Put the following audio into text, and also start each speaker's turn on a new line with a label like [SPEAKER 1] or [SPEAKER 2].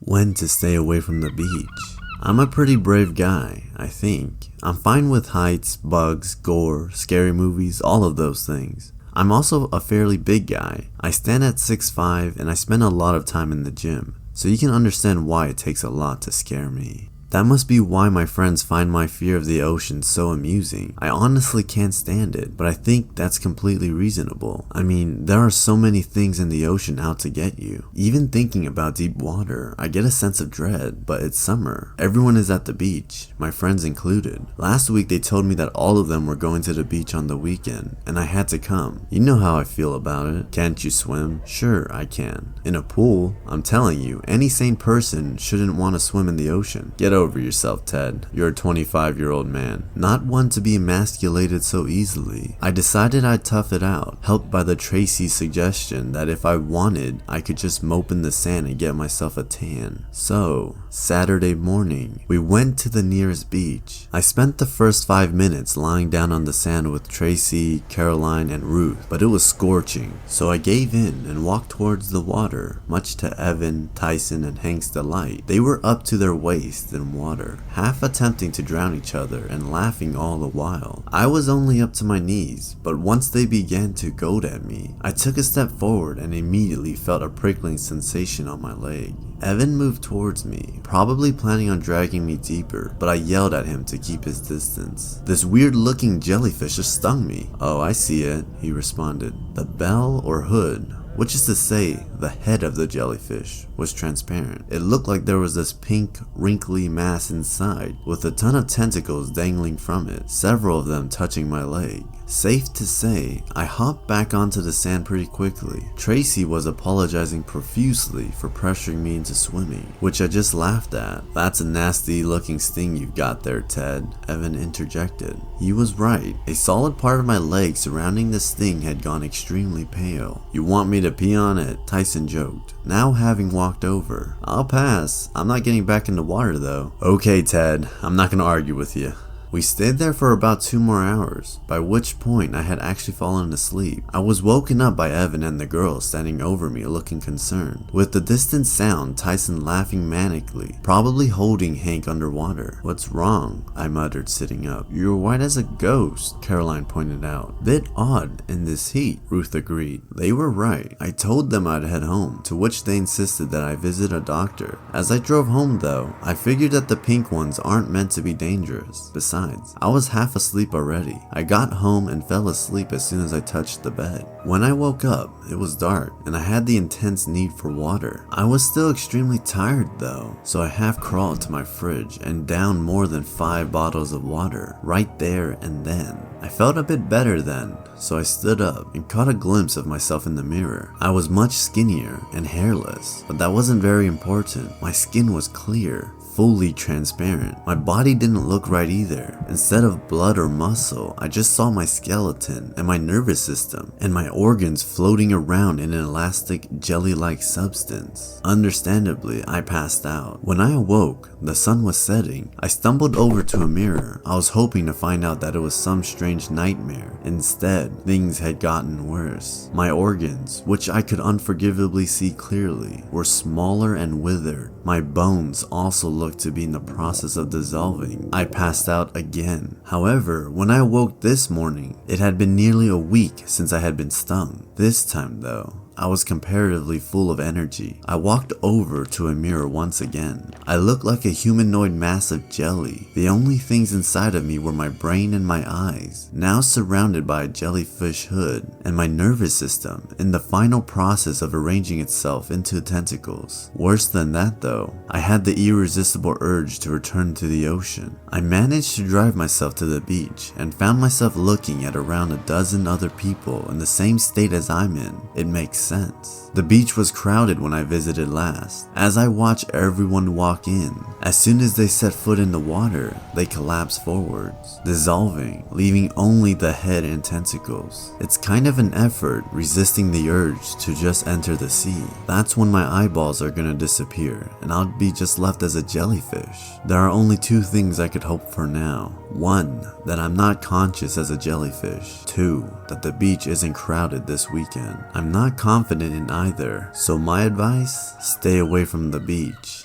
[SPEAKER 1] When to stay away from the beach. I'm a pretty brave guy, I think. I'm fine with heights, bugs, gore, scary movies, all of those things. I'm also a fairly big guy. I stand at 6'5" and I spend a lot of time in the gym, so you can understand why it takes a lot to scare me. That must be why my friends find my fear of the ocean so amusing. I honestly can't stand it, but I think that's completely reasonable. I mean, there are so many things in the ocean out to get you. Even thinking about deep water, I get a sense of dread, but it's summer. Everyone is at the beach, my friends included. Last week they told me that all of them were going to the beach on the weekend, and I had to come. You know how I feel about it. Can't you swim? Sure, I can. In a pool, I'm telling you, any sane person shouldn't want to swim in the ocean. Get over yourself, Ted. You're a 25-year-old man, not one to be emasculated so easily. I decided I'd tough it out, helped by the Tracy's suggestion that if I wanted, I could just mope in the sand and get myself a tan. So, Saturday morning, we went to the nearest beach. I spent the first 5 minutes lying down on the sand with Tracy, Caroline, and Ruth, but it was scorching, so I gave in and walked towards the water, much to Evan, Tyson, and Hank's delight. They were up to their waists in water, half attempting to drown each other and laughing all the while. I was only up to my knees, but once they began to goad at me, I took a step forward and immediately felt a prickling sensation on my leg. Evan moved towards me, probably planning on dragging me deeper, but I yelled at him to keep his distance. This weird-looking jellyfish just stung me. "Oh, I see it," he responded. The bell or hood, which is to say, the head of the jellyfish, was transparent. It looked like there was this pink, wrinkly mass inside, with a ton of tentacles dangling from it, several of them touching my leg. Safe to say, I hopped back onto the sand pretty quickly. Tracy was apologizing profusely for pressuring me into swimming, which I just laughed at. "That's a nasty looking sting you've got there, Ted," Evan interjected. He was right. A solid part of my leg surrounding the sting had gone extremely pale. "You want me to pee on it?" Tyson joked, now having walked over. "I'll pass. I'm not getting back in the water though." "Okay, Ted, I'm not gonna argue with you." We stayed there for about 2 more hours, by which point I had actually fallen asleep. I was woken up by Evan and the girl standing over me looking concerned. With the distant sound, Tyson laughing manically, probably holding Hank underwater. "What's wrong?" I muttered, sitting up. "You're white as a ghost," Caroline pointed out. "Bit odd in this heat," Ruth agreed. They were right. I told them I'd head home, to which they insisted that I visit a doctor. As I drove home though, I figured that the pink ones aren't meant to be dangerous. Besides, I was half asleep already. I got home and fell asleep as soon as I touched the bed. When I woke up, it was dark, and I had the intense need for water. I was still extremely tired though, so I half crawled to my fridge and downed more than 5 bottles of water, right there and then. I felt a bit better then, so I stood up and caught a glimpse of myself in the mirror. I was much skinnier and hairless, but that wasn't very important. My skin was clear, fully transparent. My body didn't look right either. Instead of blood or muscle, I just saw my skeleton and my nervous system and my organs floating around in an elastic jelly-like substance. Understandably, I passed out. When I awoke, the sun was setting. I stumbled over to a mirror. I was hoping to find out that it was some strange nightmare. Instead, things had gotten worse. My organs, which I could unforgivably see clearly, were smaller and withered. My bones also looked to be in the process of dissolving. I passed out again. However, when I awoke this morning, it had been nearly a week since I had been stung. This time though, I was comparatively full of energy. I walked over to a mirror once again. I looked like a humanoid mass of jelly. The only things inside of me were my brain and my eyes, now surrounded by a jellyfish hood, and my nervous system in the final process of arranging itself into tentacles. Worse than that though, I had the irresistible urge to return to the ocean. I managed to drive myself to the beach and found myself looking at around a dozen other people in the same state as I'm in. It makes sense. The beach was crowded when I visited last. As I watched everyone walk in, as soon as they set foot in the water, they collapsed forwards, dissolving, leaving only the head and tentacles. It's kind of an effort resisting the urge to just enter the sea. That's when my eyeballs are gonna disappear and I'll be just left as a jellyfish. There are only 2 things I could hope for now. 1, that I'm not conscious as a jellyfish. 2, that the beach isn't crowded this weekend. I'm not confident in either, so my advice, stay away from the beach.